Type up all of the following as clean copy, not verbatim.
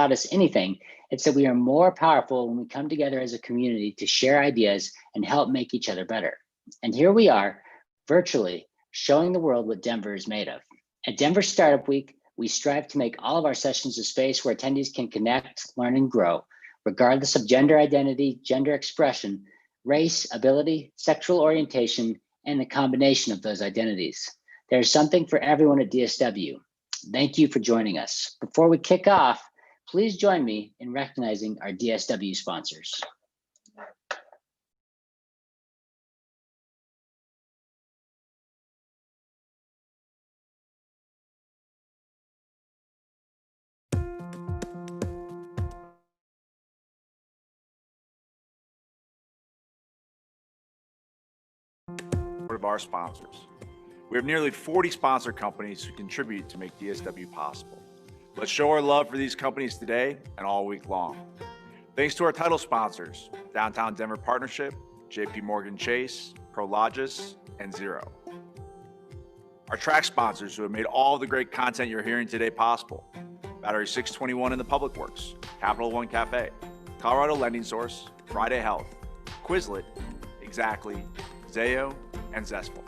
taught us anything, it's that we are more powerful when we come together as a community to share ideas and help make each other better. And here we are, virtually, showing the world what Denver is made of. At Denver Startup Week, we strive to make all of our sessions a space where attendees can connect, learn, and grow, regardless of gender identity, gender expression, race, ability, sexual orientation, and the combination of those identities. There's something for everyone at DSW. Thank you for joining us. Before we kick off, please join me in recognizing our DSW sponsors. Of our sponsors. We have nearly 40 sponsor companies who contribute to make DSW possible. Let's show our love for these companies today and all week long. Thanks to our title sponsors, Downtown Denver Partnership, JP Morgan Chase, Prologis, and Zero. Our track sponsors who have made all the great content you're hearing today possible. Battery 621 in the Public Works, Capital One Cafe, Colorado Lending Source, Friday Health, Quizlet, Exactly, Zayo, and Zestful.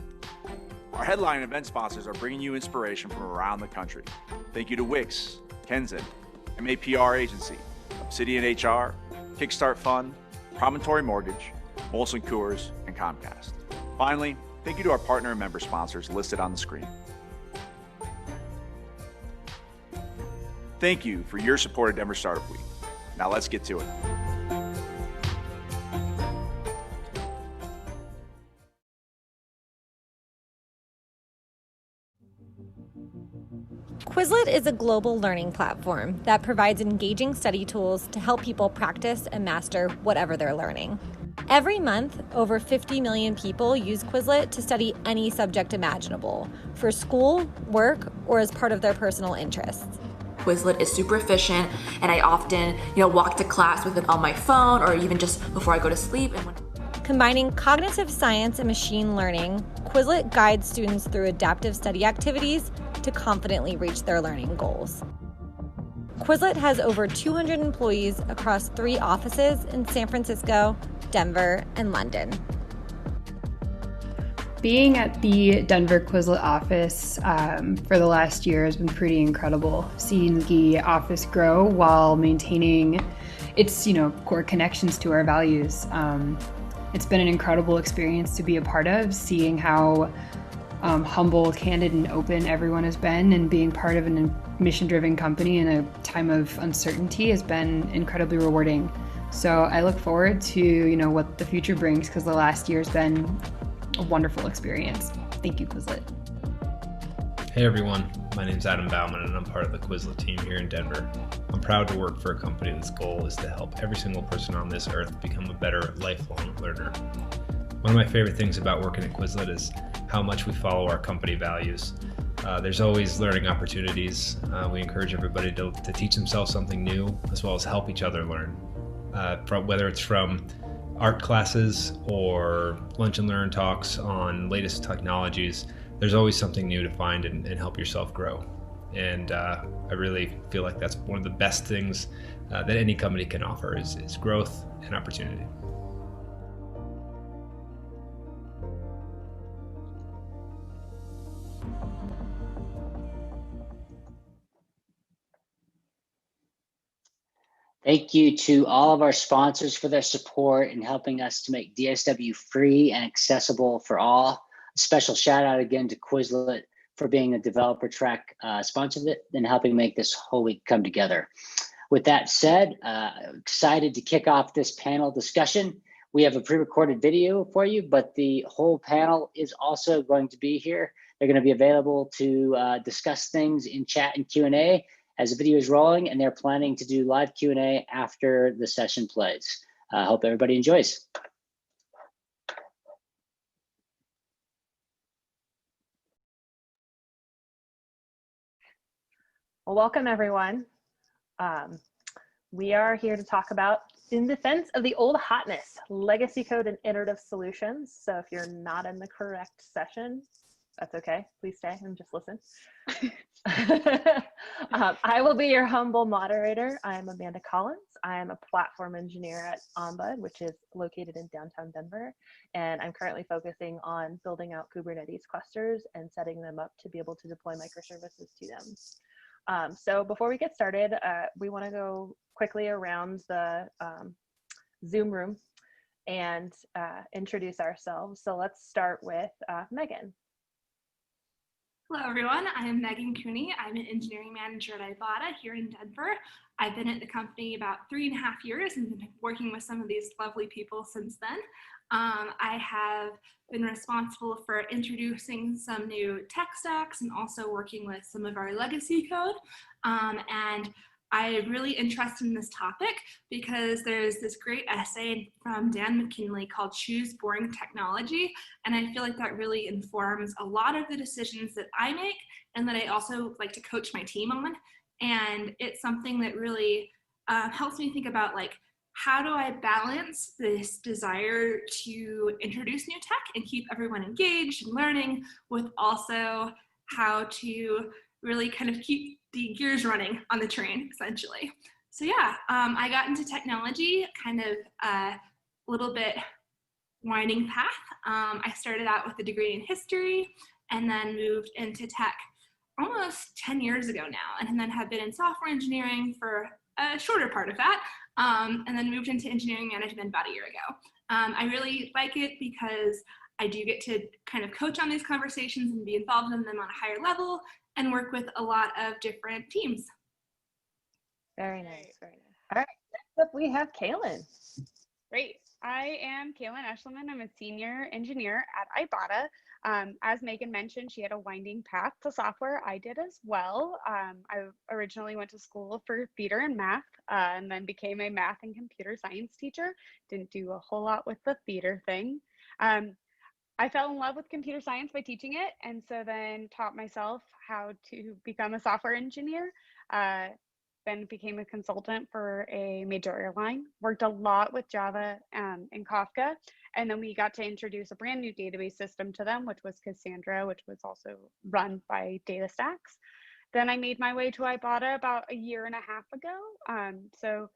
Our headline event sponsors are bringing you inspiration from around the country. Thank you to Wix, Kenzen, MAPR Agency, Obsidian HR, Kickstart Fund, Promontory Mortgage, Molson Coors, and Comcast. Finally, thank you to our partner and member sponsors listed on the screen. Thank you for your support of Denver Startup Week. Now let's get to it. Quizlet is a global learning platform that provides engaging study tools to help people practice and master whatever they're learning. Every month, over 50 million people use Quizlet to study any subject imaginable, for school, work, or as part of their personal interests. Quizlet is super efficient, and I often, walk to class with it on my phone or even just before I go to sleep. Combining cognitive science and machine learning, Quizlet guides students through adaptive study activities to confidently reach their learning goals. Quizlet has over 200 employees across 3 offices in San Francisco, Denver, and London. Being at the Denver Quizlet office for the last year has been pretty incredible. Seeing the office grow while maintaining its, core connections to our values. It's been an incredible experience to be a part of, seeing how humble, candid, and open everyone has been, and being part of a mission-driven company in a time of uncertainty has been incredibly rewarding. So I look forward to, what the future brings, because the last year has been a wonderful experience. Thank you, Quizlet. Hey everyone, my name's Adam Bauman and I'm part of the Quizlet team here in Denver. I'm proud to work for a company that's goal is to help every single person on this earth become a better lifelong learner. One of my favorite things about working at Quizlet is how much we follow our company values. There's always learning opportunities. We encourage everybody to teach themselves something new, as well as help each other learn. Whether it's from art classes or lunch and learn talks on latest technologies, there's always something new to find and help yourself grow. And I really feel like that's one of the best things that any company can offer is growth and opportunity. Thank you to all of our sponsors for their support in helping us to make DSW free and accessible for all. A special shout out again to Quizlet for being a developer track sponsor of it and helping make this whole week come together. With that said, excited to kick off this panel discussion. We have a pre-recorded video for you, but the whole panel is also going to be here. They're going to be available to discuss things in chat and Q&A as the video is rolling, and they're planning to do live Q&A after the session plays. I hope everybody enjoys. Well, welcome everyone. We are here to talk about In Defense of the Old Hotness, Legacy Code and Iterative Solutions. So if you're not in the correct session, that's okay. Please stay and just listen. I will be your humble moderator. I'm Amanda Collins. I am a platform engineer at Ombud, which is located in downtown Denver. And I'm currently focusing on building out Kubernetes clusters and setting them up to be able to deploy microservices to them. So before we get started, we want to go quickly around the Zoom room and introduce ourselves. So let's start with Meagan. Hello, everyone. I am Meagan Cooney. I'm an engineering manager at Ibotta here in Denver. I've been at the company about 3.5 years and been working with some of these lovely people since then. I have been responsible for introducing some new tech stacks and also working with some of our legacy code. And I'm really interested in this topic because there's this great essay from Dan McKinley called Choose Boring Technology. And I feel like that really informs a lot of the decisions that I make and that I also like to coach my team on. And it's something that really helps me think about, like, how do I balance this desire to introduce new tech and keep everyone engaged and learning with also how to really kind of keep the gears running on the train, essentially. So yeah, I got into technology kind of a little bit winding path. I started out with a degree in history and then moved into tech almost 10 years ago now, and then have been in software engineering for a shorter part of that, and then moved into engineering management about a year ago. I really like it because I do get to kind of coach on these conversations and be involved in them on a higher level and work with a lot of different teams. Very nice, very nice. All right, next up we have Kalyn. Great. I am Kayla Eshleman. I'm a senior engineer at Ibotta. As Meagan mentioned, she had a winding path to software. I did as well. I originally went to school for theater and math, and then became a math and computer science teacher. Didn't do a whole lot with the theater thing. I fell in love with computer science by teaching it, and so then taught myself how to become a software engineer. Then became a consultant for a major airline, worked a lot with Java and Kafka, and then we got to introduce a brand new database system to them, which was Cassandra, which was also run by DataStax. Then I made my way to Ibotta about 1.5 years ago. So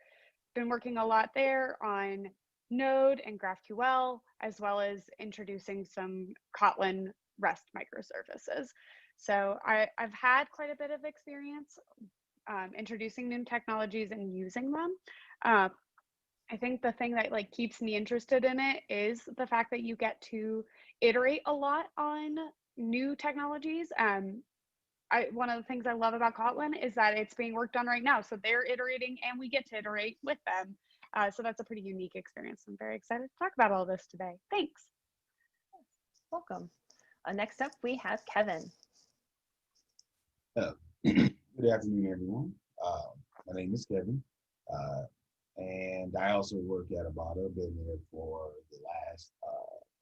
been working a lot there on Node and GraphQL, as well as introducing some Kotlin REST microservices. So I've had quite a bit of experience introducing new technologies and using them. I think the thing that like keeps me interested in it is the fact that you get to iterate a lot on new technologies. One of the things I love about Kotlin is that it's being worked on right now. So they're iterating and we get to iterate with them. So that's a pretty unique experience. I'm very excited to talk about all this today. Thanks. Welcome. Next up, we have Kevin. Good afternoon, everyone. My name is Kevin, and I also work at Ibotta. Been there for the last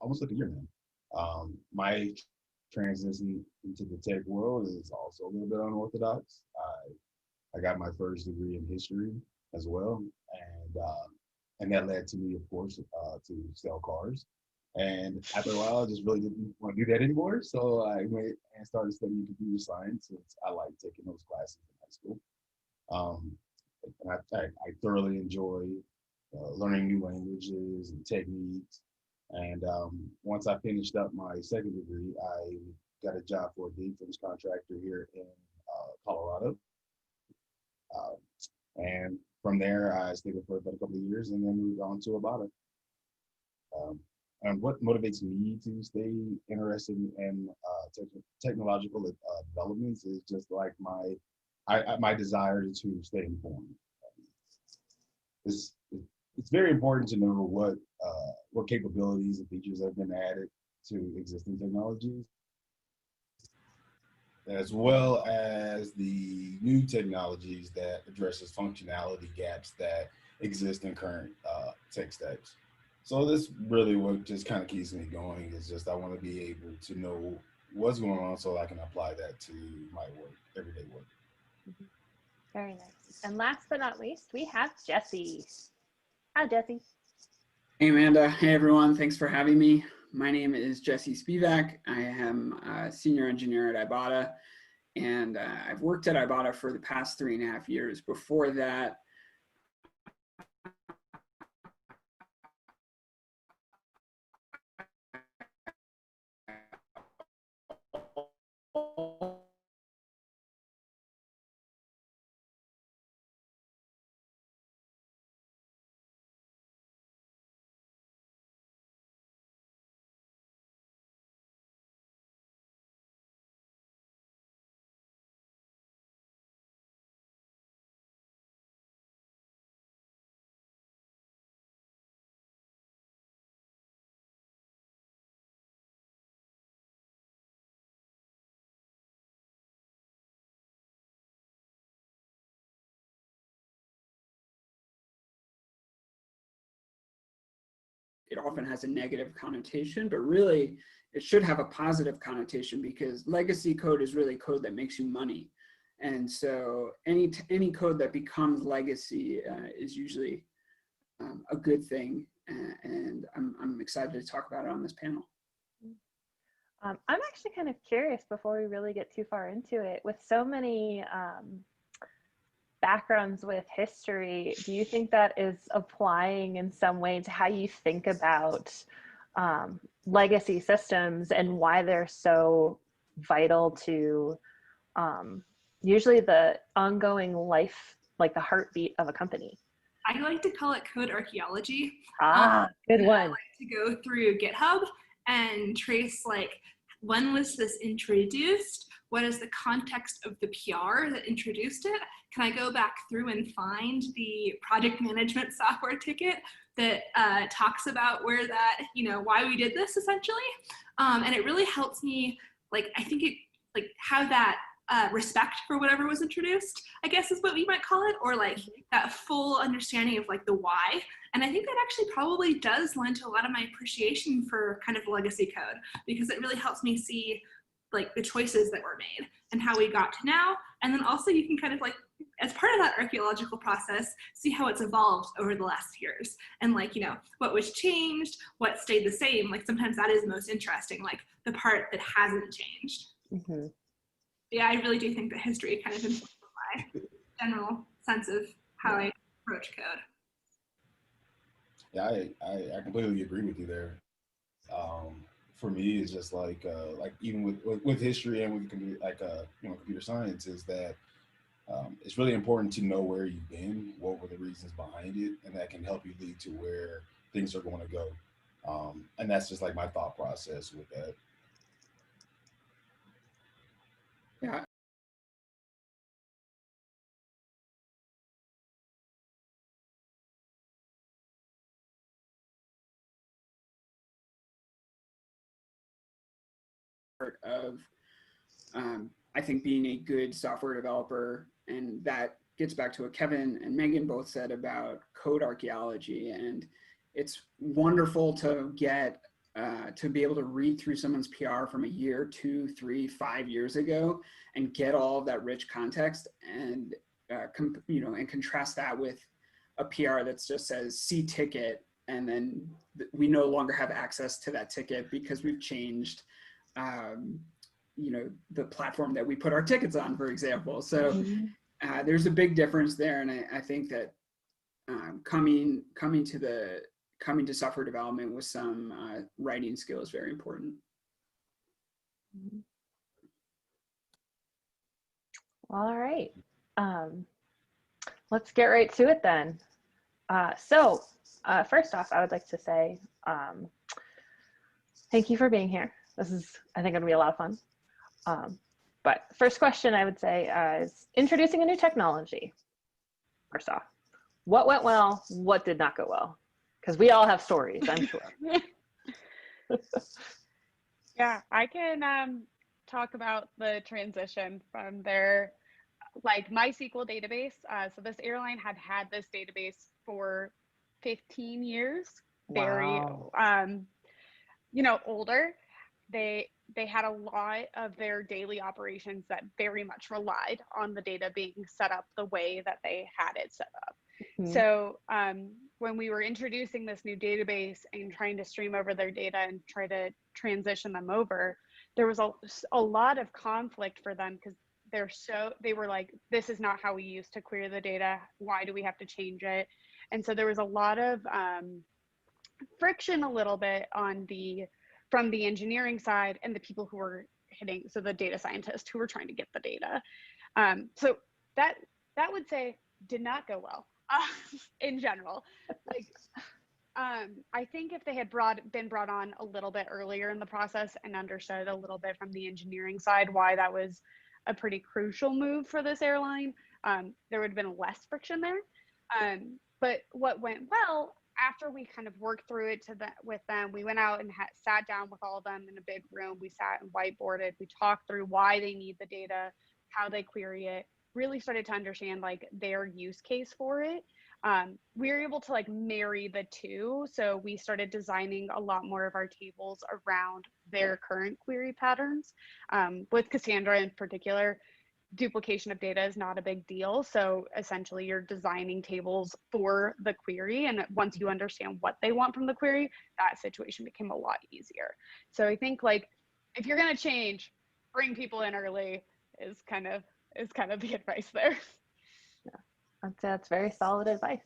almost like a year now. My transition into the tech world is also a little bit unorthodox. I got my first degree in history as well, and that led to me, of course, to sell cars. And after a while, I just really didn't want to do that anymore. So I went and started studying computer science since I like taking those classes in high school. And I thoroughly enjoy learning new languages and techniques. And once I finished up my second degree, I got a job for a defense contractor here in Colorado. And from there, I stayed with for about a couple of years and then moved on to Ibotta. And what motivates me to stay interested in technological developments is just like my desire to stay informed. It's very important to know what capabilities and features have been added to existing technologies, as well as the new technologies that addresses functionality gaps that exist in current tech stacks. So this really what just kind of keeps me going is just I want to be able to know what's going on so I can apply that to my work, everyday work. Mm-hmm. Very nice. And last but not least, we have Jesse. Hi, Jesse. Hey, Amanda. Hey, everyone. Thanks for having me. My name is Jesse Spivak. I am a senior engineer at Ibotta. And I've worked at Ibotta for the past 3.5 years. Before that, it often has a negative connotation, but really it should have a positive connotation, because legacy code is really code that makes you money. And so any code that becomes legacy is usually a good thing. And I'm excited to talk about it on this panel. I'm actually kind of curious, before we really get too far into it, with so many backgrounds with history, do you think that is applying in some way to how you think about legacy systems and why they're so vital to usually the ongoing life, like the heartbeat of a company? I like to call it code archaeology. Good one. I like to go through GitHub and trace, like, when was this introduced? What is the context of the PR that introduced it? Can I go back through and find the project management software ticket that talks about where that, why we did this, essentially? And it really helps me, like, I think it, like, have that respect for whatever was introduced, I guess is what we might call it, or like that full understanding of like the why. And I think that actually probably does lend to a lot of my appreciation for kind of legacy code, because it really helps me see like the choices that were made and how we got to now. And then also you can kind of like, as part of that archaeological process, see how it's evolved over the last years, and like, what was changed, what stayed the same. Like sometimes that is the most interesting, like the part that hasn't changed. Mm-hmm. Yeah, I really do think that history kind of informs my general sense of how I approach code. Yeah, I completely agree with you there. For me, it's just like even with history and with computer science, is that it's really important to know where you've been, what were the reasons behind it, and that can help you lead to where things are going to go. And that's just like my thought process with that. Yeah. Part of, I think, being a good software developer, and that gets back to what Kevin and Megan both said about code archaeology. And it's wonderful to get to be able to read through someone's PR from a year, 2, 3, 5 years ago, and get all of that rich context, and and contrast that with a PR that just says "see ticket," and then we no longer have access to that ticket because we've changed the platform that we put our tickets on, for example. So there's a big difference there, and I think that coming to software development with some writing skill is very important. All right, let's get right to it then. So first off, I would like to say thank you for being here. This is, I think, gonna be a lot of fun. But first question I would say is introducing a new technology. First off, what went well, what did not go well? Because we all have stories, I'm sure. Yeah, I can talk about the transition from their MySQL database. So this airline had this database for 15 years. Wow. Very, older. They had a lot of their daily operations that very much relied on the data being set up the way that they had it set up. Mm-hmm. So when we were introducing this new database and trying to stream over their data and try to transition them over, there was a lot of conflict for them, because they were like, this is not how we used to query the data. Why do we have to change it? And so there was a lot of friction a little bit from the engineering side and the people who were so the data scientists who were trying to get the data. So that would say did not go well in general. Like, I think if they had been brought on a little bit earlier in the process and understood a little bit from the engineering side why that was a pretty crucial move for this airline, there would have been less friction there. But what went well, after we kind of worked through it with them, we went out and sat down with all of them in a big room. We sat and whiteboarded. We talked through why they need the data, how they query it, really started to understand like their use case for it. We were able to like marry the two. So we started designing a lot more of our tables around their current query patterns. With Cassandra in particular, duplication of data is not a big deal. So essentially you're designing tables for the query. And once you understand what they want from the query, that situation became a lot easier. So I think like, if you're going to change, bring people in early is kind of the advice there. Yeah, that's very solid advice.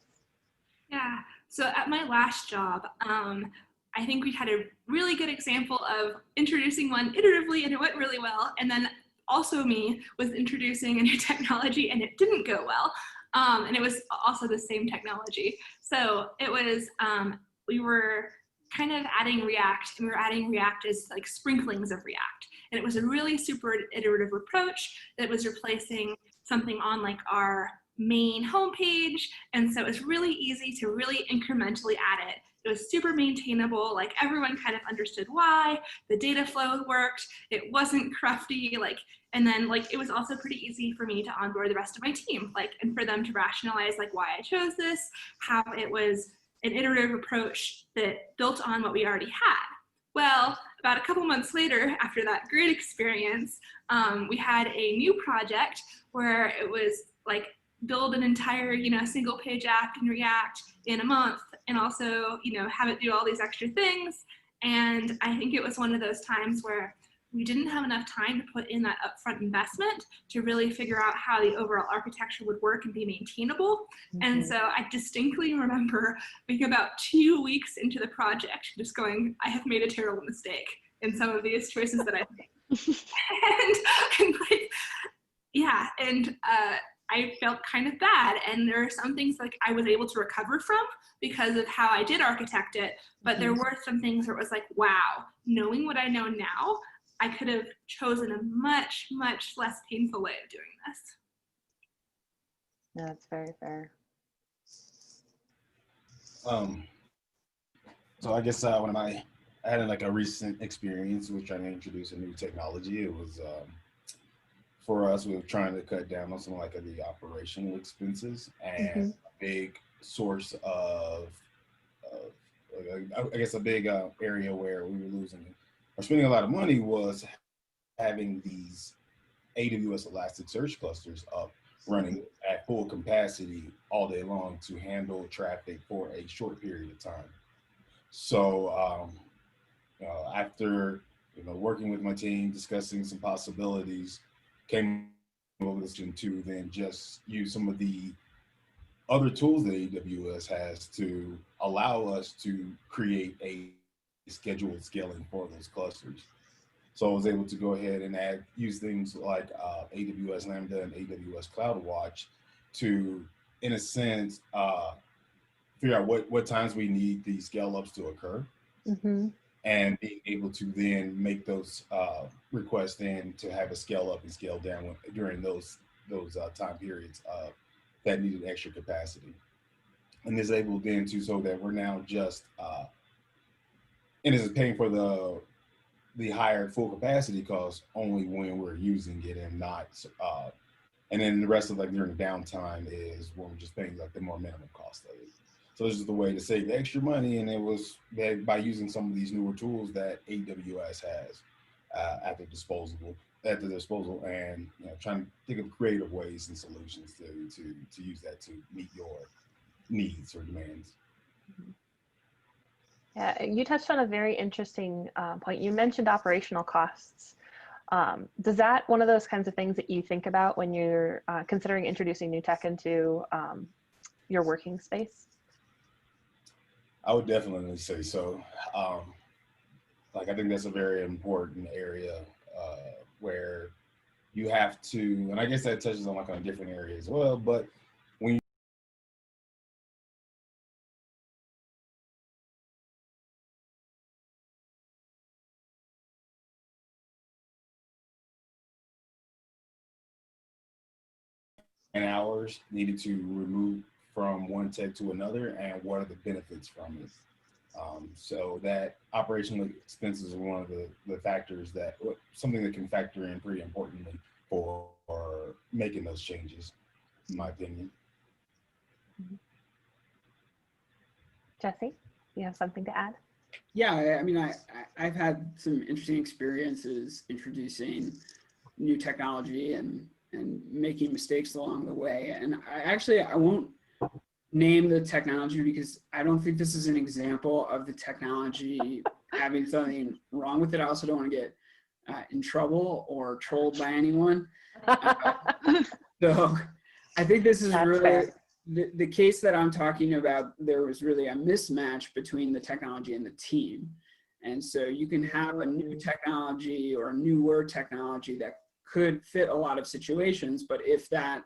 Yeah, so at my last job, I think we had a really good example of introducing one iteratively and it went really well. And then also me was introducing a new technology and it didn't go well. And it was also the same technology. So it was, we were kind of adding React, and we were adding React as like sprinklings of React. And it was a really super iterative approach that was replacing something on like our main homepage. And so it was really easy to really incrementally add it. It was super maintainable, like everyone kind of understood why, the data flow worked, it wasn't crufty, like, and then like it was also pretty easy for me to onboard the rest of my team, like, and for them to rationalize like why I chose this, how it was an iterative approach that built on what we already had. Well, about a couple months later, after that great experience, we had a new project where it was like build an entire, single page app in React in a month, and also, have it do all these extra things. And I think it was one of those times where we didn't have enough time to put in that upfront investment to really figure out how the overall architecture would work and be maintainable. Mm-hmm. And so I distinctly remember being about 2 weeks into the project, just going, I have made a terrible mistake in some of these choices that I've made. and like, yeah, and I felt kind of bad. And there are some things like I was able to recover from because of how I did architect it. But there were some things where it was like, wow, knowing what I know now, I could have chosen a much, much less painful way of doing this. That's very fair. So I guess when I had like a recent experience with trying to introduce a new technology, it was for us, we were trying to cut down on some like the operational expenses, and a big source of I guess a big area where we were losing or spending a lot of money was having these AWS Elasticsearch clusters up running at full capacity all day long to handle traffic for a short period of time. So after working with my team, discussing some possibilities, came over to then just use some of the other tools that AWS has to allow us to create a scheduled scaling for those clusters. So I was able to go ahead and use things like AWS Lambda and AWS CloudWatch to, in a sense, figure out what times we need these scale ups to occur, and being able to then make those requests in to have a scale up and scale down during those time periods that needed extra capacity. And is able then to, so that we're now just, and is paying for the higher full capacity costs only when we're using it and not, and then the rest of like during the downtime is when we're just paying like the more minimum cost of it. So this is the way to save extra money, and it was by using some of these newer tools that AWS has at their disposal, and trying to think of creative ways and solutions to use that to meet your needs or demands. Yeah, you touched on a very interesting point. You mentioned operational costs. Does that one of those kinds of things that you think about when you're considering introducing new tech into your working space? I would definitely say so. Like, I think that's a very important area where you have to, and I guess that touches on like on a different area as well, but when you hours needed to remove from one tech to another, and what are the benefits from it? So that operational expenses are one of the factors that, something that can factor in pretty importantly for making those changes, in my opinion. Jesse, you have something to add? Yeah, I mean, I've had some interesting experiences introducing new technology and making mistakes along the way. And I won't name the technology because I don't think this is an example of the technology having something wrong with it. I also don't want to get in trouble or trolled by anyone. So I think this is really the case that I'm talking about. There was really a mismatch between the technology and the team. And so you can have a new technology or a newer technology that could fit a lot of situations, but if that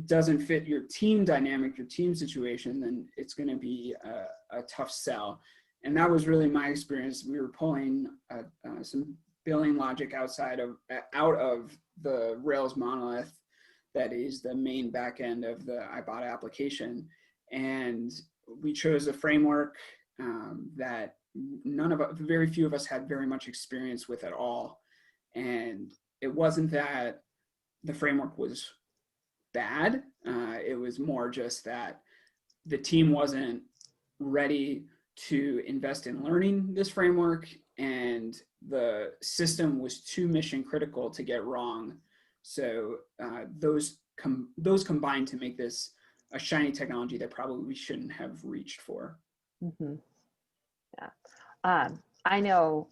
doesn't fit your team dynamic, your team situation, then it's going to be a tough sell. And that was really my experience. We were pulling some billing logic out of the Rails monolith that is the main backend of the Ibotta application. And we chose a framework that very few of us had very much experience with at all. And it wasn't that the framework was bad. It was more just that the team wasn't ready to invest in learning this framework, and the system was too mission critical to get wrong. So those combined to make this a shiny technology that probably we shouldn't have reached for. Mm-hmm. Yeah, I know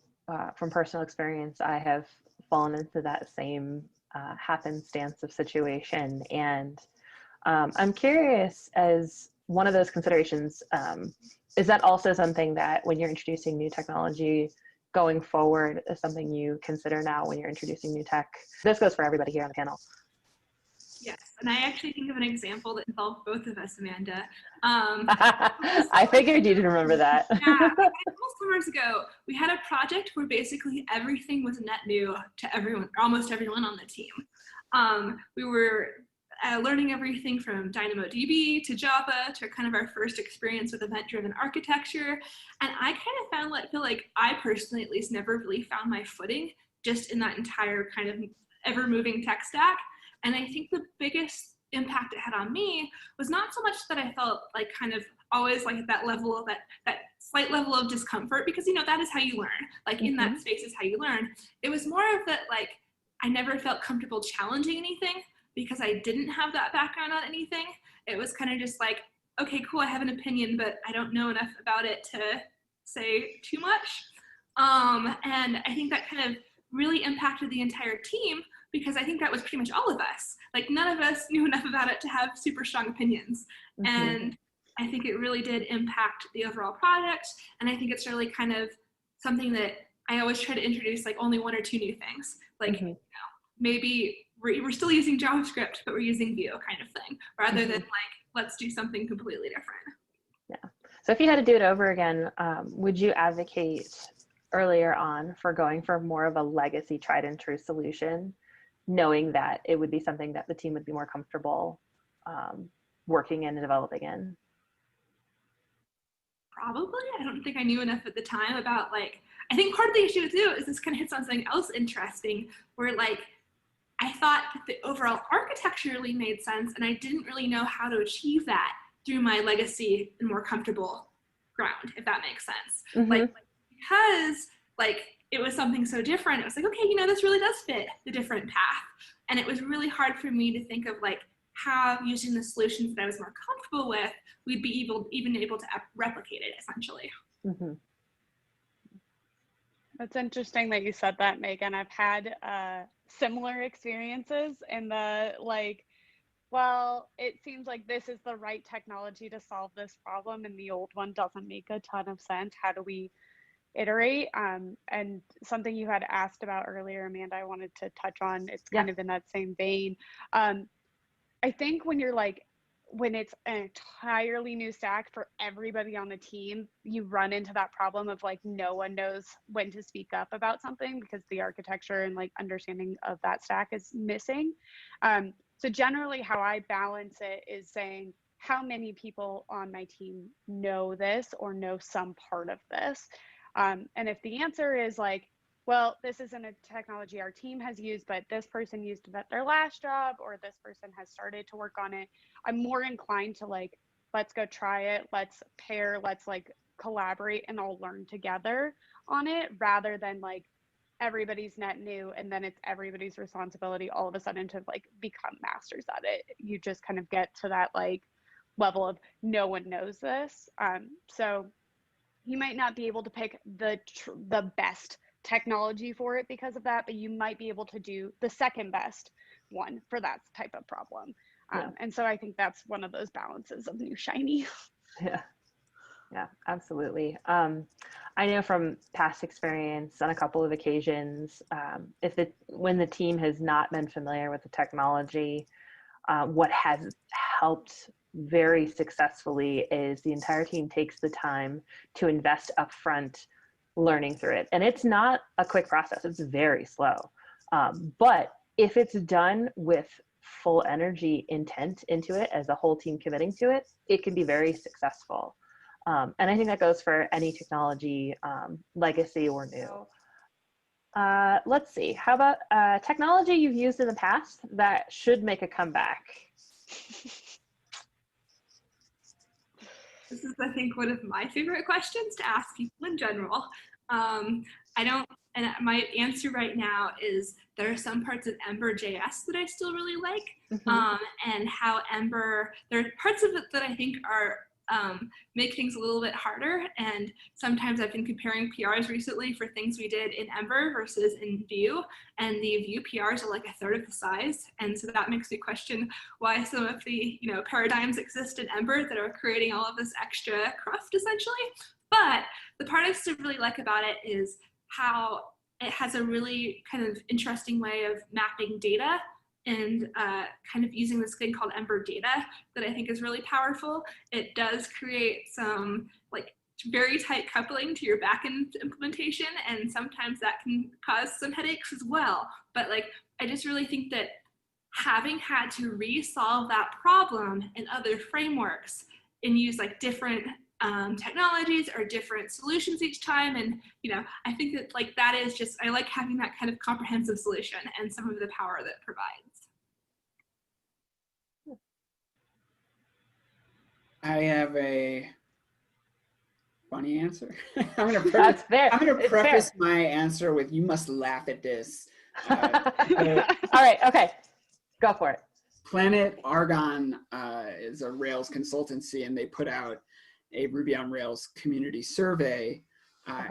from personal experience, I have fallen into that same happenstance of situation. And I'm curious, as one of those considerations, is that also something that when you're introducing new technology going forward is something you consider now when you're introducing new tech? This goes for everybody here on the panel. Yes, and I actually think of an example that involved both of us, Amanda. I figured you'd remember that. Yeah, almost summers ago, we had a project where basically everything was net new to everyone, almost everyone on the team. We were learning everything from DynamoDB to Java to kind of our first experience with event-driven architecture. And I kind of feel like I personally, at least, never really found my footing just in that entire kind of ever-moving tech stack. And I think the biggest impact it had on me was not so much that I felt like kind of always like at that level of that slight level of discomfort, because, you know, that is how you learn. Like in that space is how you learn. It was more of that, like, I never felt comfortable challenging anything because I didn't have that background on anything. It was kind of just like, okay, cool, I have an opinion, but I don't know enough about it to say too much. And I think that kind of really impacted the entire team, because I think that was pretty much all of us. Like, none of us knew enough about it to have super strong opinions. And I think it really did impact the overall project. And I think it's really kind of something that I always try to introduce, like only one or two new things. Like, you know, maybe we're still using JavaScript, but we're using Vue kind of thing, rather than like, let's do something completely different. Yeah. So if you had to do it over again, would you advocate earlier on for going for more of a legacy tried and true solution, knowing that it would be something that the team would be more comfortable working in and developing in? Probably. I don't think I knew enough at the time about, like, I think part of the issue too is this kind of hits on something else interesting, where like I thought that the overall architecturally made sense, and I didn't really know how to achieve that through my legacy and more comfortable ground, if that makes sense. Like, because like it was something so different, it was like, okay, you know, this really does fit the different path. And it was really hard for me to think of like how, using the solutions that I was more comfortable with, we'd be even able to replicate it essentially. That's interesting that you said that, Meagan. I've had similar experiences in the like, well, it seems like this is the right technology to solve this problem, and the old one doesn't make a ton of sense. How do we iterate? And something you had asked about earlier, Amanda, I wanted to touch on. It's kind of in that same vein. I think when you're like, when it's an entirely new stack for everybody on the team, you run into that problem of like, no one knows when to speak up about something because the architecture and like understanding of that stack is missing. So generally how I balance it is saying, how many people on my team know this or know some part of this? And if the answer is like, well, this isn't a technology our team has used, but this person used it at their last job, or this person has started to work on it, I'm more inclined to like, let's go try it, let's pair, let's like collaborate and all learn together on it, rather than like everybody's net new and then it's everybody's responsibility all of a sudden to like become masters at it. You just kind of get to that like level of no one knows this. So you might not be able to pick the best technology for it because of that, but you might be able to do the second best one for that type of problem. And so I think that's one of those balances of new shiny. Yeah, absolutely. I know from past experience on a couple of occasions, when the team has not been familiar with the technology, what has helped very successfully is the entire team takes the time to invest upfront learning through it. And it's not a quick process, it's very slow. But if it's done with full energy intent into it, as a whole team committing to it, it can be very successful. And I think that goes for any technology, legacy or new. Let's see, how about technology you've used in the past that should make a comeback? This is, I think, one of my favorite questions to ask people in general. And my answer right now is there are some parts of Ember.js that I still really like, and how Ember, there are parts of it that I think are make things a little bit harder. And sometimes I've been comparing PRs recently for things we did in Ember versus in Vue, and the Vue PRs are like a third of the size. And so that makes me question why some of the paradigms exist in Ember that are creating all of this extra cruft essentially. But the part I still really like about it is how it has a really kind of interesting way of mapping data and kind of using this thing called Ember data that I think is really powerful. It does create some like very tight coupling to your backend implementation, and sometimes that can cause some headaches as well. But like, I just really think that having had to resolve that problem in other frameworks and use like different technologies or different solutions each time, and I think that like that is just, I like having that kind of comprehensive solution and some of the power that it provides. I have a funny answer. I'm gonna preface my answer with, you must laugh at this. All right, okay, go for it. Planet Argon is a Rails consultancy, and they put out a Ruby on Rails community survey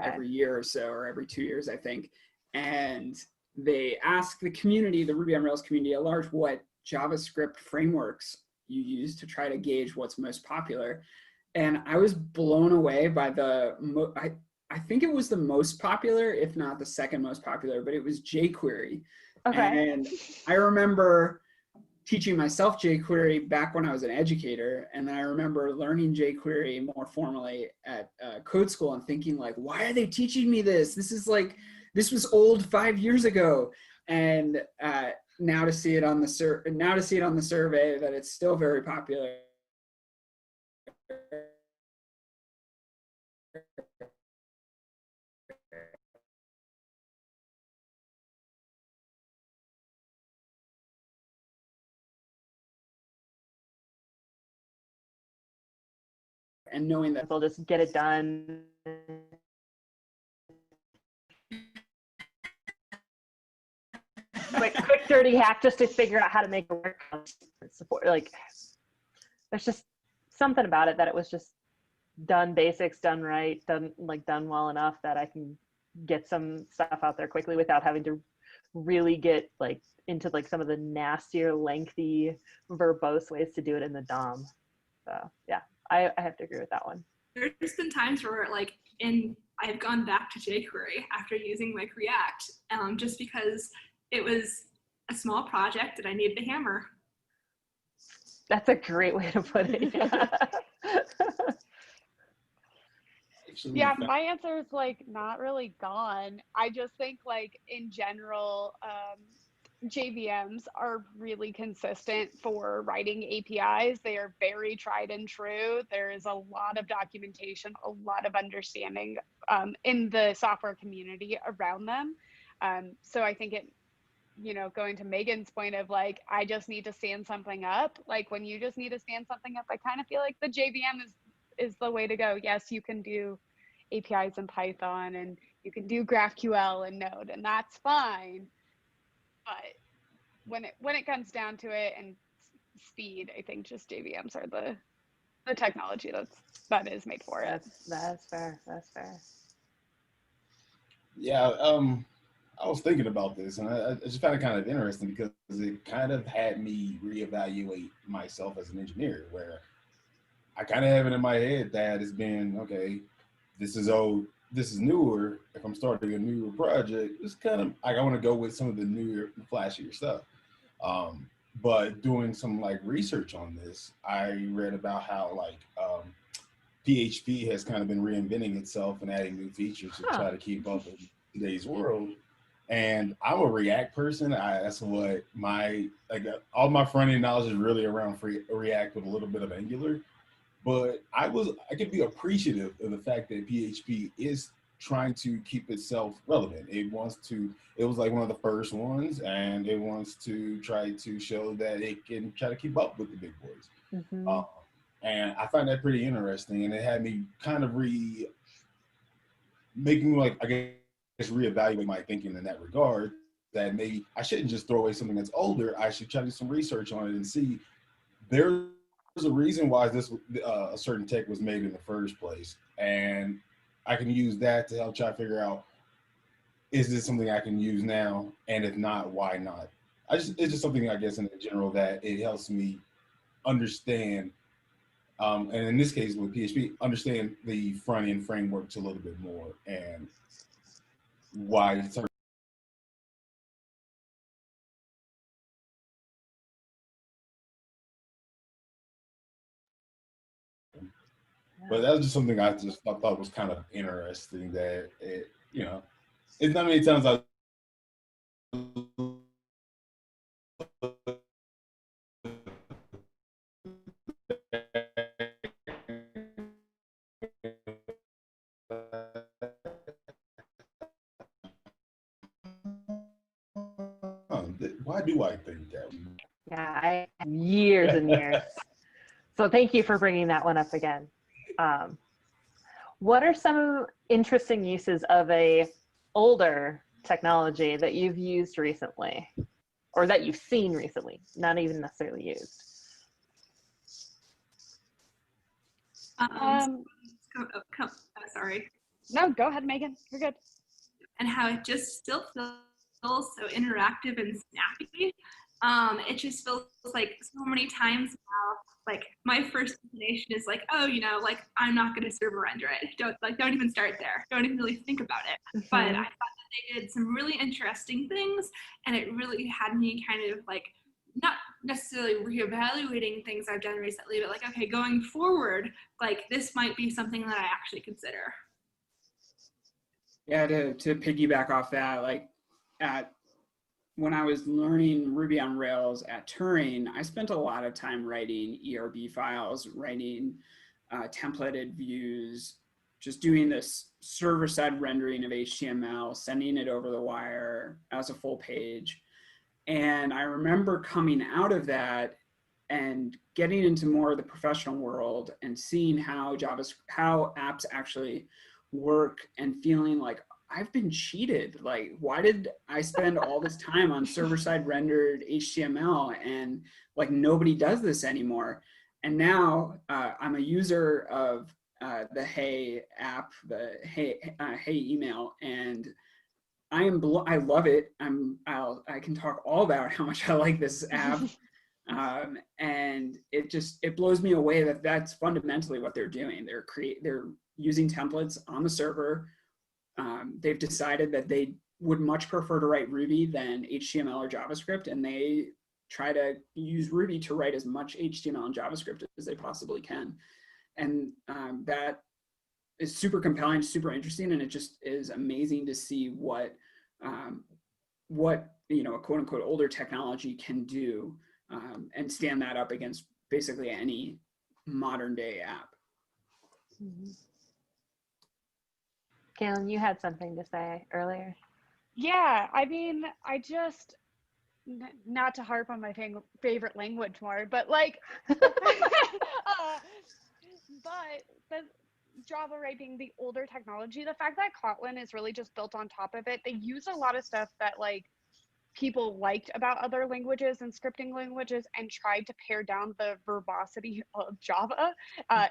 every year or so, or every 2 years, I think. And they ask the community, the Ruby on Rails community at large, what JavaScript frameworks you use to try to gauge what's most popular. And I was blown away by I think it was the most popular, if not the second most popular, but it was jQuery. Okay. And I remember teaching myself jQuery back when I was an educator. And then I remember learning jQuery more formally at code school and thinking like, why are they teaching me this? This was old 5 years ago. And now to see it on the survey that it's still very popular. And knowing that they'll just get it done. Quick dirty hack just to figure out how to make it work. Support, like, there's just something about it that it was just done basics, done right, done well enough that I can get some stuff out there quickly without having to really get like into like some of the nastier, lengthy, verbose ways to do it in the DOM. So yeah, I have to agree with that one. There's been times where like I've gone back to jQuery after using like React, just because it was a small project that I needed to hammer. That's a great way to put it. Yeah, my answer is like not really gone. I just think like in general, JVMs are really consistent for writing APIs. They are very tried and true. There is a lot of documentation, a lot of understanding in the software community around them. So I think it, you know, going to Megan's point of like, I just need to stand something up. Like when you just need to stand something up, I kind of feel like the JVM is the way to go. Yes, you can do APIs in Python and you can do GraphQL and Node, and that's fine. But when it comes down to it and speed, I think just JVMs are the technology that is made for it. That's fair. That's fair. Yeah, I was thinking about this, and I just found it kind of interesting because it kind of had me reevaluate myself as an engineer, where I kind of have it in my head that it's been, okay, this is old, this is newer. If I'm starting a newer project, it's kind of like I want to go with some of the newer, flashier stuff. But doing some like research on this, I read about how like PHP has kind of been reinventing itself and adding new features to try to keep up in today's world. And I'm a React person. That's what all my front end knowledge is really around React with a little bit of Angular. But I could be appreciative of the fact that PHP is trying to keep itself relevant. It was like one of the first ones, and it wants to try to show that it can try to keep up with the big boys. Mm-hmm. And I find that pretty interesting, and it had me kind of making me like, I guess, reevaluate my thinking in that regard, that maybe I shouldn't just throw away something that's older. I should try to do some research on it and see there's a reason why this a certain tech was made in the first place, and I can use that to help try to figure out, is this something I can use now, and if not, why not? It's just something, I guess, in general, that it helps me understand, and in this case with PHP, understand the front end frameworks a little bit more and why it's. But that was just something I thought was kind of interesting, that it, you know, it's not many times I why do I think that? Yeah, I have years and years. So thank you for bringing that one up again. What are some interesting uses of a older technology that you've used recently, or that you've seen recently, not even necessarily used? Sorry. No, go ahead, Megan. You're good. And how it just still feels so interactive and snappy. It just feels like so many times now, like my first inclination is like, oh, you know, like I'm not going to server render it. Don't even start there. Don't even really think about it. Mm-hmm. But I thought that they did some really interesting things, and it really had me kind of like not necessarily reevaluating things I've done recently, but like, okay, going forward, like this might be something that I actually consider. Yeah, to piggyback off that, like when I was learning Ruby on Rails at Turing, I spent a lot of time writing ERB files, writing templated views, just doing this server-side rendering of HTML, sending it over the wire as a full page. And I remember coming out of that and getting into more of the professional world and seeing how apps actually work, and feeling like I've been cheated. Like, why did I spend all this time on server-side rendered HTML, and like nobody does this anymore? And now I'm a user of the Hey app, the Hey email, and I love it. I can talk all about how much I like this app. And it blows me away that that's fundamentally what they're doing. They're using templates on the server. They've decided that they would much prefer to write Ruby than HTML or JavaScript, and they try to use Ruby to write as much HTML and JavaScript as they possibly can. And that is super compelling, super interesting, and it just is amazing to see what a quote unquote older technology can do, and stand that up against basically any modern day app. Mm-hmm. Kalyn, you had something to say earlier. Yeah, I mean, I just, not to harp on my favorite language more, but like, but the Java, right, being the older technology, the fact that Kotlin is really just built on top of it, they use a lot of stuff that like people liked about other languages and scripting languages and tried to pare down the verbosity of Java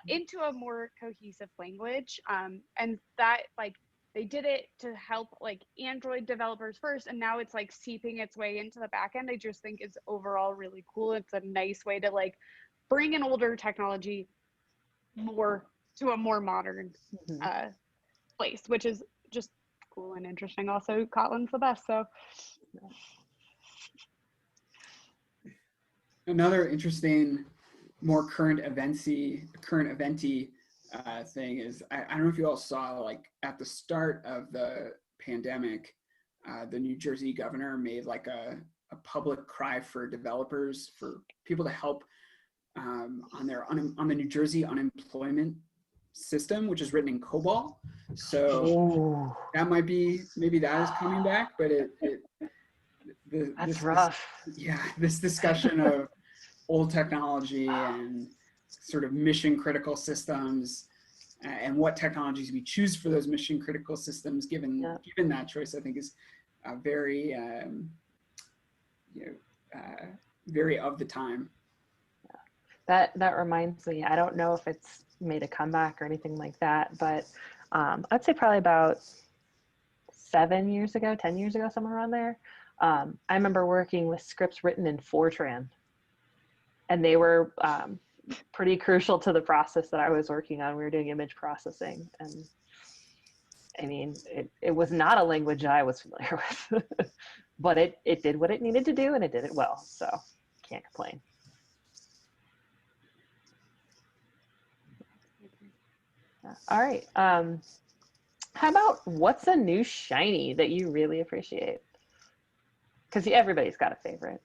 into a more cohesive language. And that, like, they did it to help like Android developers first, and now it's like seeping its way into the back end. I just think it's overall really cool. It's a nice way to like bring an older technology more to a more modern place, which is just cool and interesting. Also, Kotlin's the best, so. Another interesting, more current eventy thing is, I don't know if you all saw, like at the start of the pandemic, the New Jersey governor made like a public cry for developers, for people to help on the New Jersey unemployment system, which is written in COBOL. So that might be, maybe that is coming back, but that's rough. This discussion of old technology and sort of mission critical systems, and what technologies we choose for those mission critical systems, given that choice, I think is very very of the time. That reminds me, I don't know if it's made a comeback or anything like that, but I'd say probably about 10 years ago, somewhere around there. I remember working with scripts written in Fortran, and they were pretty crucial to the process that I was working on. We were doing image processing, and I mean, it was not a language I was familiar with, but it did what it needed to do, and it did it well, so can't complain. All right. How about what's a new shiny that you really appreciate? Because everybody's got a favorite.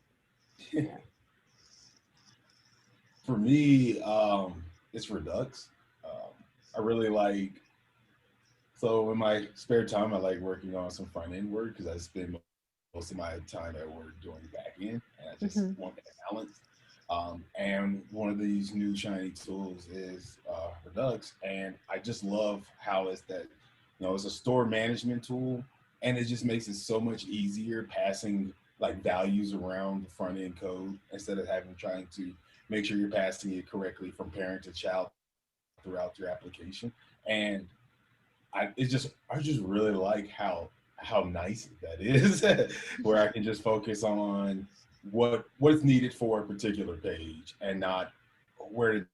Yeah. For me, it's Redux. I really like, so in my spare time, I like working on some front end work because I spend most of my time at work doing back end, and I just want that balance. And one of these new shiny tools is Redux, and I just love how it's that, it's a store management tool, and it just makes it so much easier passing like values around the front end code instead of trying to make sure you're passing it correctly from parent to child throughout your application. And I just really like how nice that is, where I can just focus on what's needed for a particular page and not where did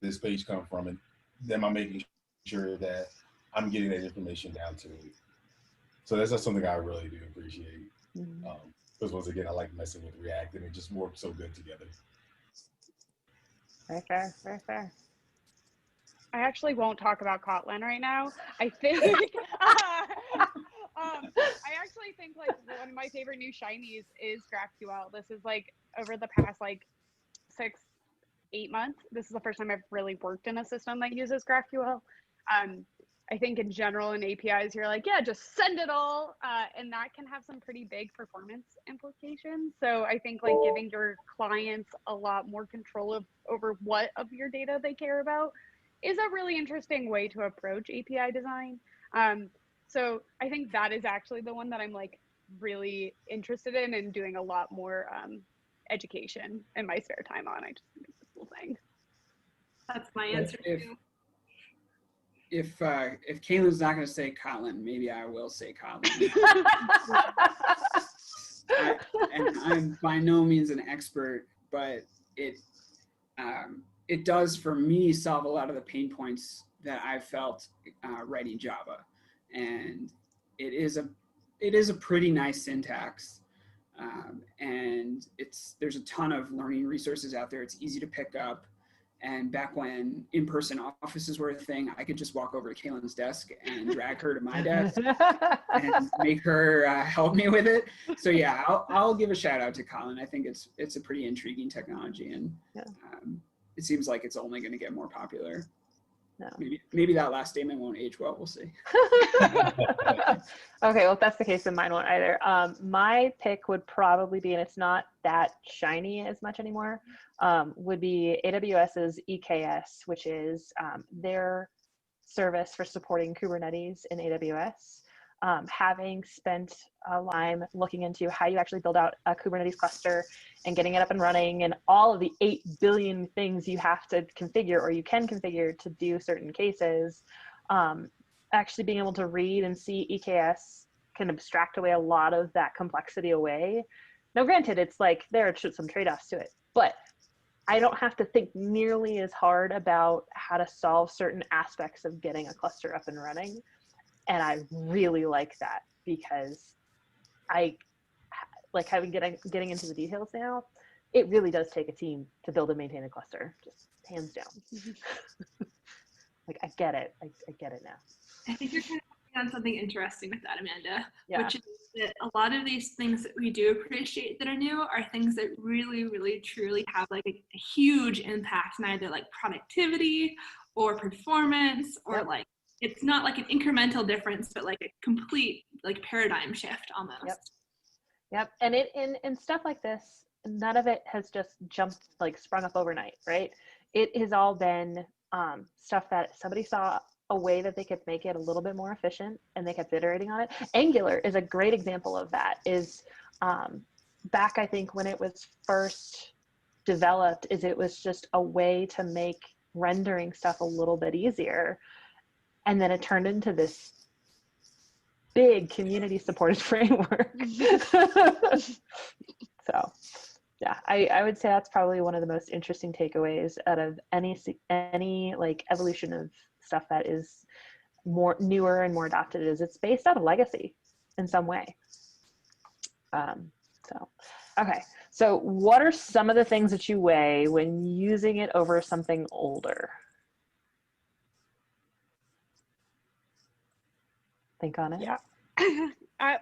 this page come from, and then I'm making sure that I'm getting that information down to it. So that's something I really do appreciate. Because once again, I like messing with React, and it just works so good together. Very fair, very fair. I actually won't talk about Kotlin right now. I think I actually think like one of my favorite new shinies is GraphQL. This is like over the past like 6-8 months. This is the first time I've really worked in a system that uses GraphQL. I think in general in APIs, you're like, yeah, just send it all. And that can have some pretty big performance implications. So I think like giving your clients a lot more control over what of your data they care about is a really interesting way to approach API design. So I think that is actually the one that I'm like really interested in and doing a lot more education in my spare time on. I just think it's a cool thing. That's my answer too. if Kalyn's not going to say Kalyn, maybe I will say Kalyn. And I'm by no means an expert, but it does for me solve a lot of the pain points that I've felt writing Java, and it is a pretty nice syntax, and there's a ton of learning resources out there. It's easy to pick up. And back when in-person offices were a thing, I could just walk over to Kalyn's desk and drag her to my desk and make her help me with it. So yeah, I'll give a shout out to Kalyn. I think it's a pretty intriguing technology, and it seems like it's only going to get more popular. No. Maybe that last statement won't age well. We'll see. Okay, well, if that's the case, then mine won't either. My pick would probably be, and it's not that shiny as much anymore, would be AWS's EKS, which is their service for supporting Kubernetes in AWS. Having spent a time looking into how you actually build out a Kubernetes cluster and getting it up and running and all of the 8 billion things you have to configure or you can configure to do certain cases, actually being able to read and see EKS can abstract away a lot of that complexity away. Now, granted, it's like there are some trade-offs to it, but I don't have to think nearly as hard about how to solve certain aspects of getting a cluster up and running. And I really like that because I like getting into the details now. It really does take a team to build and maintain a cluster, just hands down. Like I get it. I get it now. I think you're kind of on something interesting with that, Amanda, Yeah. which is that a lot of these things that we do appreciate that are new are things that really, really, truly have like a huge impact in either like productivity or performance or like, it's not like an incremental difference, but like a complete like paradigm shift almost. Yep. And in stuff like this, none of it has just sprung up overnight, right? It has all been stuff that somebody saw a way that they could make it a little bit more efficient and they kept iterating on it. Angular is a great example of that. Is back, I think, when it was first developed, it was just a way to make rendering stuff a little bit easier. And then it turned into this big community supported framework. So yeah, I would say that's probably one of the most interesting takeaways out of any like evolution of stuff that is more newer and more adopted is it's based out of legacy in some way. Okay. So what are some of the things that you weigh when using it over something older? Think on it. Yeah.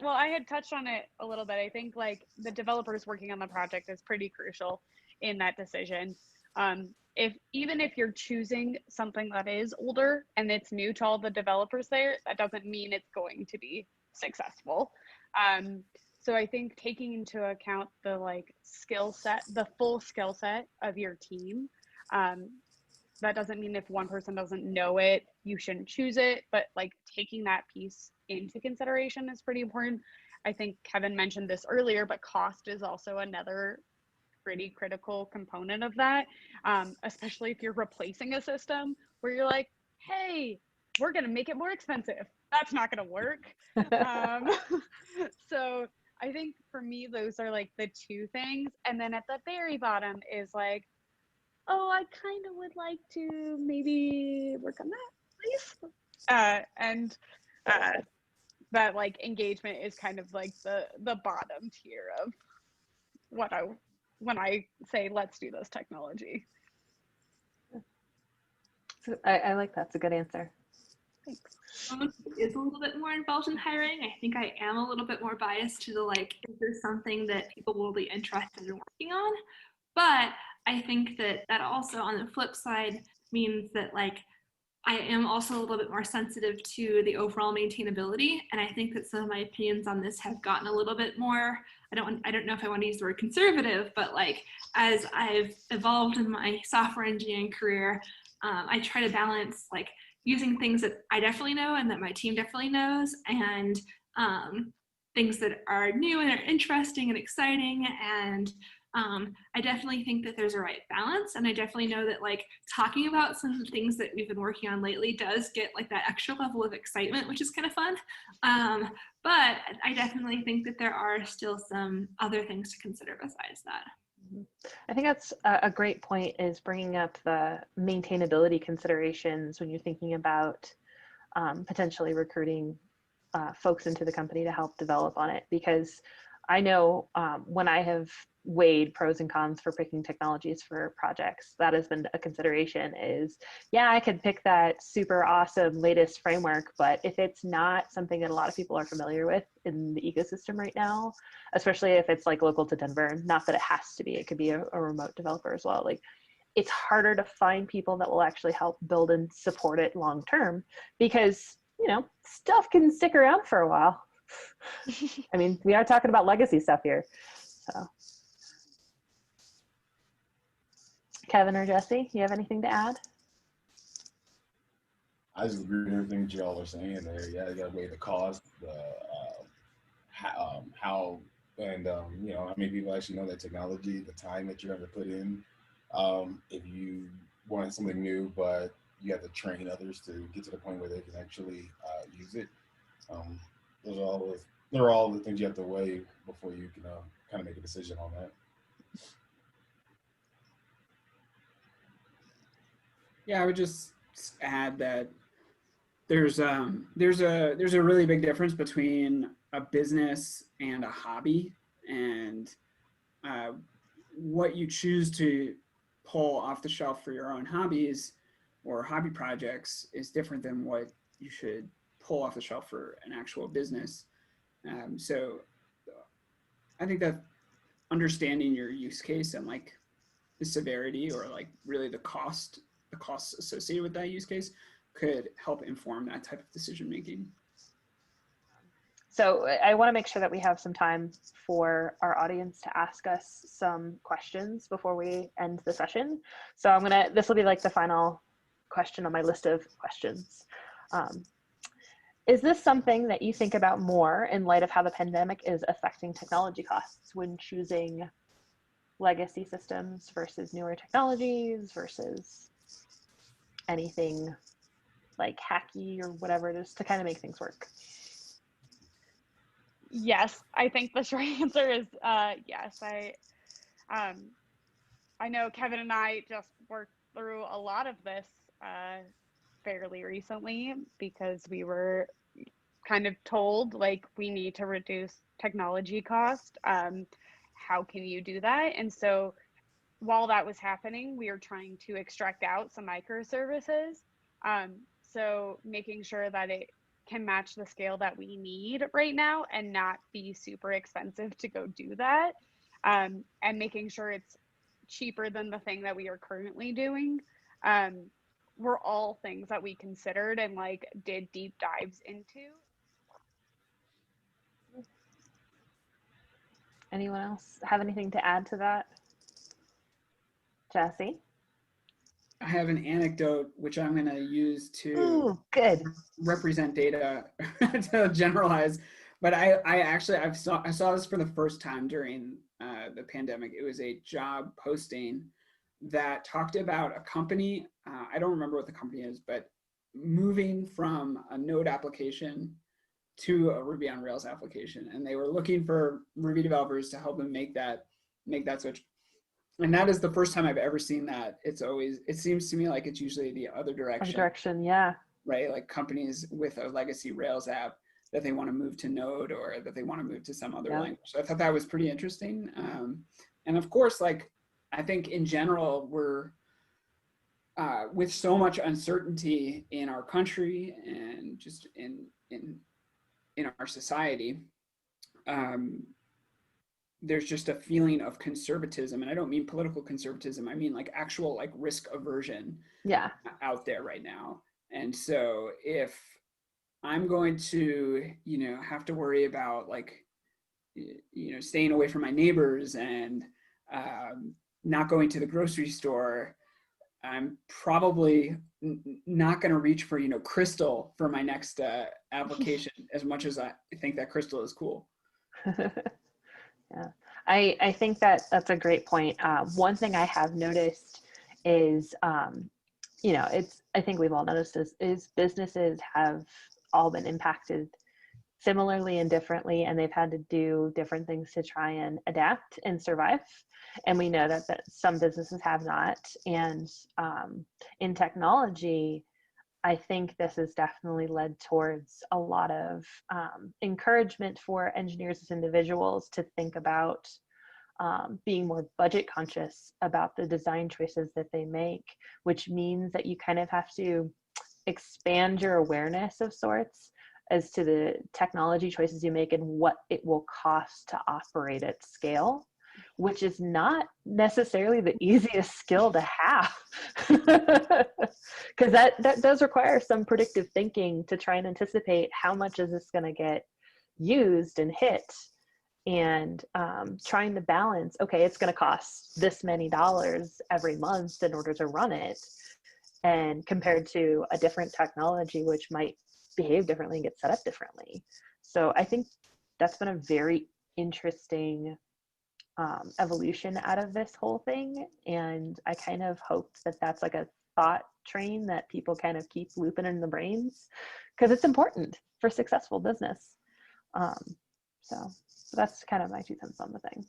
Well, I had touched on it a little bit. I think like the developers working on the project is pretty crucial in that decision. Even if you're choosing something that is older and it's new to all the developers there, that doesn't mean it's going to be successful. So I think taking into account the like skill set, the full skill set of your team, that doesn't mean if one person doesn't know it, you shouldn't choose it, but like taking that piece into consideration is pretty important. I think Kevin mentioned this earlier, but cost is also another pretty critical component of that, especially if you're replacing a system where you're like, hey, we're going to make it more expensive. That's not going to work. So I think for me, those are like the two things. And then at the very bottom is like, oh, I kind of would like to maybe work on that, please. That like engagement is kind of like the bottom tier of when I say let's do this technology. I like that. It's a good answer. Thanks. Is a little bit more involved in hiring. I think I am a little bit more biased to the like, is this something that people will be interested in working on? But I think that also on the flip side means that like I am also a little bit more sensitive to the overall maintainability. And I think that some of my opinions on this have gotten a little bit more, I don't know if I want to use the word conservative, but like as I've evolved in my software engineering career, I try to balance like using things that I definitely know and that my team definitely knows, and things that are new and are interesting and exciting, and I definitely think that there's a right balance, and I definitely know that like talking about some of the things that we've been working on lately does get like that extra level of excitement, which is kind of fun. But I definitely think that there are still some other things to consider besides that. I think that's a great point, is bringing up the maintainability considerations when you're thinking about potentially recruiting folks into the company to help develop on it. Because I know when I have weighed pros and cons for picking technologies for projects, that has been a consideration. Is, yeah, I could pick that super awesome latest framework, but if it's not something that a lot of people are familiar with in the ecosystem right now, especially if it's like local to Denver, not that it has to be, it could be a remote developer as well, like it's harder to find people that will actually help build and support it long term, because you know, stuff can stick around for a while. I mean, we are talking about legacy stuff here. So, Kevin or Jesse, you have anything to add? I just agree with everything that y'all are saying there. Yeah, you gotta weigh the cost, the how, and you know, how many people actually know that technology, the time that you have to put in. If you want something new, but you have to train others to get to the point where they can actually use it. Those are all the things you have to weigh before you can kind of make a decision on that. Yeah, I would just add that there's a really big difference between a business and a hobby, and what you choose to pull off the shelf for your own hobbies or hobby projects is different than what you should pull off the shelf for an actual business. So I think that understanding your use case and like the severity or like really the costs associated with that use case could help inform that type of decision making. So I want to make sure that we have some time for our audience to ask us some questions before we end the session. So this will be like the final question on my list of questions. Is this something that you think about more in light of how the pandemic is affecting technology costs when choosing legacy systems versus newer technologies versus anything like hacky or whatever it is to kind of make things work? Yes, I think the short answer is yes. I know Kevin and I just worked through a lot of this fairly recently, because we were kind of told like we need to reduce technology cost. How can you do that? And so while that was happening, we were trying to extract out some microservices. So making sure that it can match the scale that we need right now and not be super expensive to go do that. And making sure it's cheaper than the thing that we are currently doing. Were all things that we considered and like did deep dives into. Anyone else have anything to add to that? Jesse? I have an anecdote which I'm going to use to represent data to generalize, but I saw this for the first time during the pandemic. It was a job posting that talked about a company. I don't remember what the company is, but moving from a Node application to a Ruby on Rails application, and they were looking for Ruby developers to help them make that switch. And that is the first time I've ever seen that. It seems to me like it's usually the other direction. Yeah. Right, like companies with a legacy Rails app that they want to move to Node or that they want to move to some other language. So I thought that was pretty interesting. And of course, like I think in general, we're with so much uncertainty in our country and just in our society, there's just a feeling of conservatism, and I don't mean political conservatism. I mean like actual like risk aversion out there right now. And so if I'm going to, have to worry about like, staying away from my neighbors and not going to the grocery store, I'm probably not going to reach for, Crystal for my next application as much as I think that Crystal is cool. Yeah. I think that that's a great point. One thing I have noticed is, I think we've all noticed this, is businesses have all been impacted similarly and differently, and they've had to do different things to try and adapt and survive. And we know that some businesses have not. And in technology, I think this has definitely led towards a lot of encouragement for engineers as individuals to think about being more budget conscious about the design choices that they make, which means that you kind of have to expand your awareness of sorts as to the technology choices you make and what it will cost to operate at scale, which is not necessarily the easiest skill to have. Because that does require some predictive thinking to try and anticipate how much is this going to get used and hit, and trying to balance, okay, it's going to cost this many dollars every month in order to run it, and compared to a different technology which might behave differently and get set up differently. So I think that's been a very interesting evolution out of this whole thing, and I kind of hoped that that's like a thought train that people kind of keep looping in the brains, because it's important for successful business. So that's kind of my 2 cents on the thing.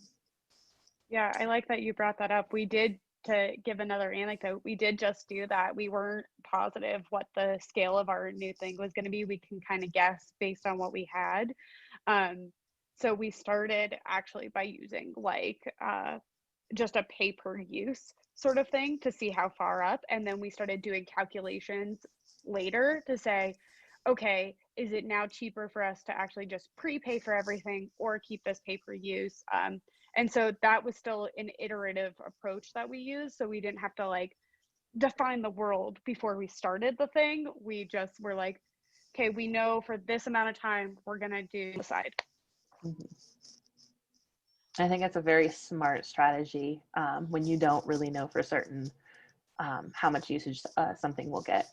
Yeah, I like that you brought that up. We did, to give another anecdote, we did just do that. We weren't positive what the scale of our new thing was going to be. We can kind of guess based on what we had. So we started actually by using like just a pay per use sort of thing to see how far up. And then we started doing calculations later to say, okay, is it now cheaper for us to actually just prepay for everything or keep this pay per use? And so that was still an iterative approach that we used. So we didn't have to like define the world before we started the thing. We just were like, okay, we know for this amount of time, we're going to do the side. Mm-hmm. I think that's a very smart strategy when you don't really know for certain how much usage something will get.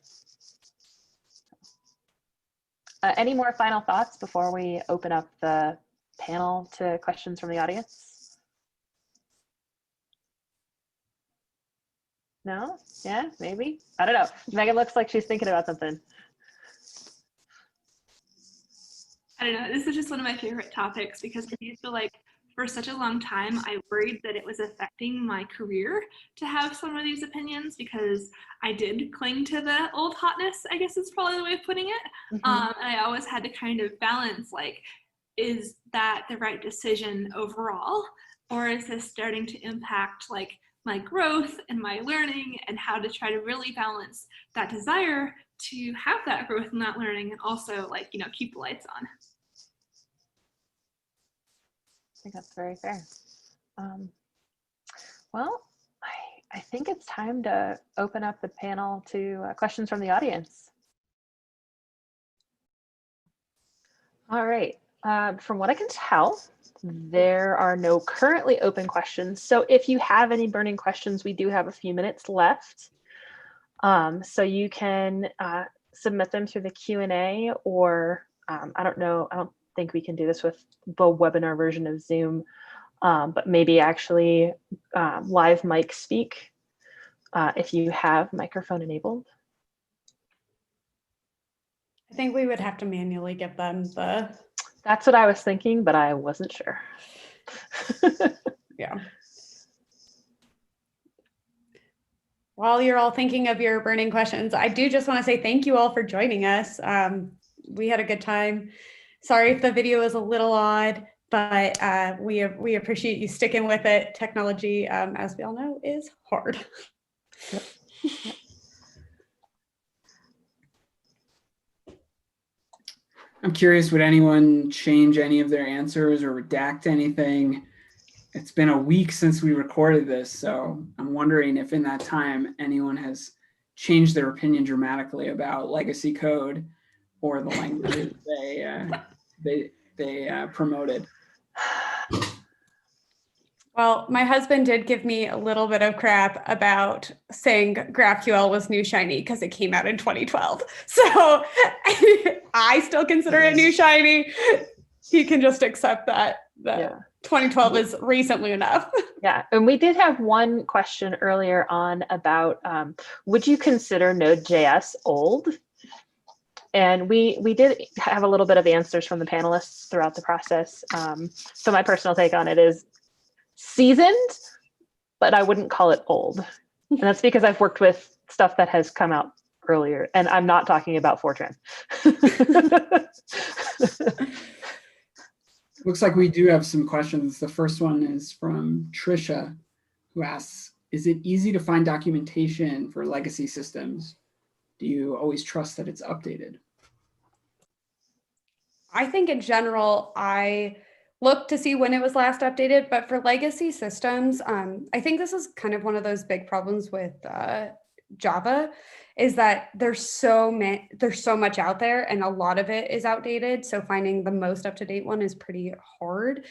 Any more final thoughts before we open up the panel to questions from the audience? No? Yeah, maybe? I don't know. Megan looks like she's thinking about something. I don't know. This is just one of my favorite topics because I do feel like for such a long time, I worried that it was affecting my career to have some of these opinions because I did cling to the old hotness, I guess is probably the way of putting it. Mm-hmm. And I always had to kind of balance, like, is that the right decision overall? Or is this starting to impact like my growth and my learning, and how to try to really balance that desire to have that growth and that learning, and also like, you know, keep the lights on. I think that's very fair. Well, I think it's time to open up the panel to questions from the audience. All right. From what I can tell, there are no currently open questions. So if you have any burning questions, we do have a few minutes left. So you can submit them through the Q&A, or I don't think we can do this with the webinar version of Zoom, but maybe actually live mic speak if you have microphone enabled. I think we would have to manually give them the... That's what I was thinking, but I wasn't sure. Yeah. While you're all thinking of your burning questions, I do just want to say thank you all for joining us. We had a good time. Sorry if the video is a little odd, but we appreciate you sticking with it. Technology, as we all know, is hard. Yep. Yep. I'm curious, would anyone change any of their answers or redact anything? It's been a week since we recorded this, so I'm wondering if in that time anyone has changed their opinion dramatically about legacy code or the languages they promoted. Well, my husband did give me a little bit of crap about saying GraphQL was new shiny because it came out in 2012. So I still consider it new shiny. He can just accept that. Yeah. 2012 is recently enough. Yeah, and we did have one question earlier on about would you consider Node.js old? And we did have a little bit of answers from the panelists throughout the process. So my personal take on it is seasoned, but I wouldn't call it old. And that's because I've worked with stuff that has come out earlier, and I'm not talking about Fortran. Looks like we do have some questions. The first one is from Trisha, who asks, is it easy to find documentation for legacy systems? Do you always trust that it's updated? I think in general, I look to see when it was last updated, but for legacy systems, I think this is kind of one of those big problems with Java, is that there's so much out there and a lot of it is outdated. So finding the most up-to-date one is pretty hard.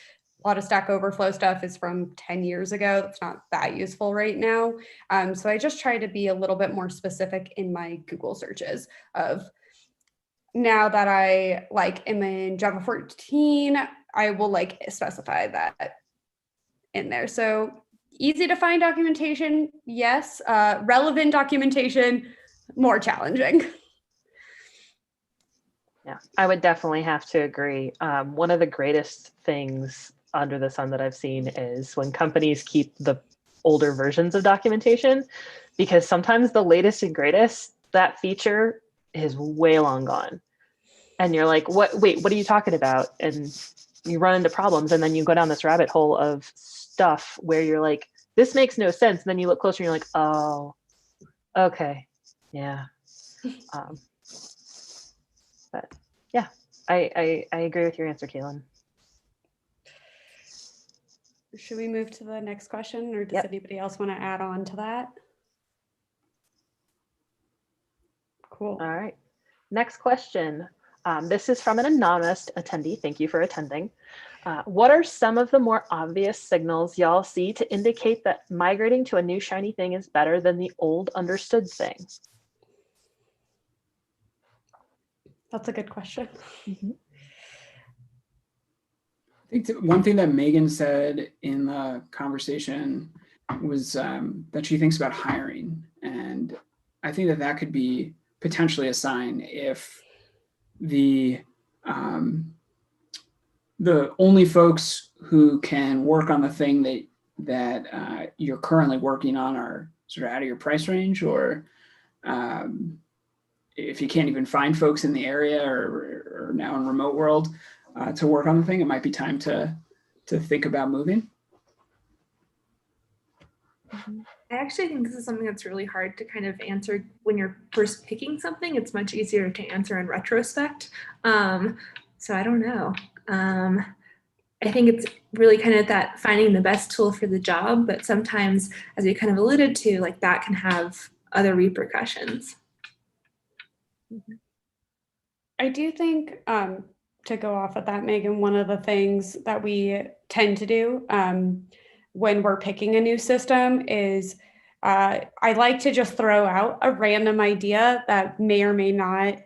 A lot of Stack Overflow stuff is from 10 years ago. It's not that useful right now. So I just try to be a little bit more specific in my Google searches of, now that I am in Java 14, I will specify that in there. So easy to find documentation, yes. Relevant documentation, more challenging. Yeah, I would definitely have to agree. One of the greatest things under the sun that I've seen is when companies keep the older versions of documentation, because sometimes the latest and greatest, that feature is way long gone. And you're like, wait, what are you talking about? And you run into problems, and then you go down this rabbit hole of stuff where you're like, this makes no sense. And then you look closer and you're like, oh, okay. Yeah. But yeah, I agree with your answer, Kalyn. Should we move to the next question, or does anybody else want to add on to that? Cool. All right. Next question. This is from an anonymous attendee. Thank you for attending. What are some of the more obvious signals y'all see to indicate that migrating to a new shiny thing is better than the old understood thing? That's a good question. Mm-hmm. I think one thing that Meagan said in the conversation was that she thinks about hiring. And I think that that could be potentially a sign if the only folks who can work on the thing that you're currently working on are sort of out of your price range, or if you can't even find folks in the area or now in remote world to work on the thing, it might be time to think about moving. I actually think this is something that's really hard to kind of answer when you're first picking something. It's much easier to answer in retrospect. So I don't know. I think it's really kind of that finding the best tool for the job, but sometimes, as we kind of alluded to, like that can have other repercussions. I do think, to go off of that, Meagan, one of the things that we tend to do when we're picking a new system is I like to just throw out a random idea that may or may not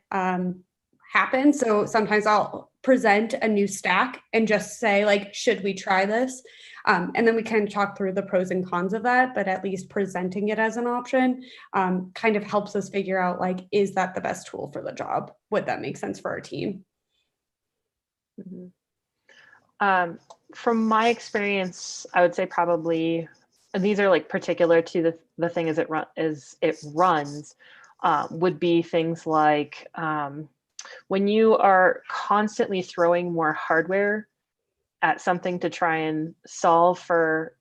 happen. So sometimes I'll present a new stack and just say, should we try this? And then we can talk through the pros and cons of that, but at least presenting it as an option kind of helps us figure out, is that the best tool for the job? Would that make sense for our team? Mm-hmm. From my experience, I would say probably, and these are particular to the thing as it runs, would be things like when you are constantly throwing more hardware at something to try and solve for,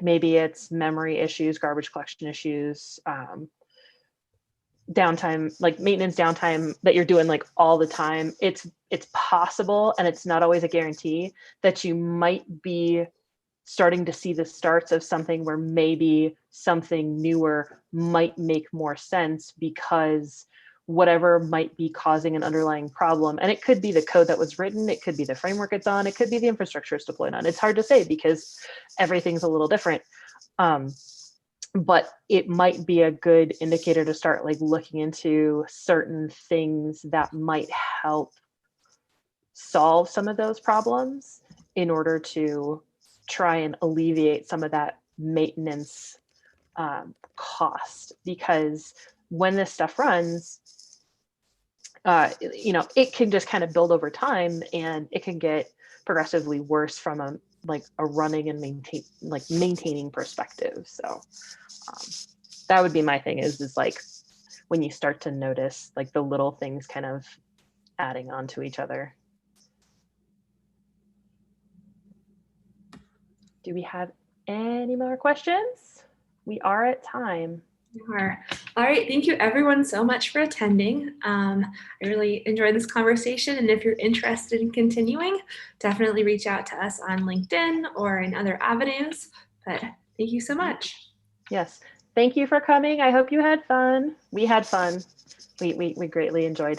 maybe it's memory issues, garbage collection issues, downtime, maintenance downtime that you're doing all the time. It's possible, and it's not always a guarantee, that you might be starting to see the starts of something where maybe something newer might make more sense, because whatever might be causing an underlying problem, and it could be the code that was written, it could be the framework it's on, it could be the infrastructure it's deployed on. It's hard to say because everything's a little different. But it might be a good indicator to start looking into certain things that might help solve some of those problems in order to try and alleviate some of that maintenance cost, because when this stuff runs, it can just kind of build over time, and it can get progressively worse from a running and maintaining perspective. So that would be my thing is like when you start to notice like the little things kind of adding on to each other. Do we have any more questions? We are at time. All right, thank you everyone so much for attending. I really enjoyed this conversation, and if you're interested in continuing, definitely reach out to us on LinkedIn or in other avenues. But thank you so much. Yes, thank you for coming. I hope you had fun. We had fun. We greatly enjoyed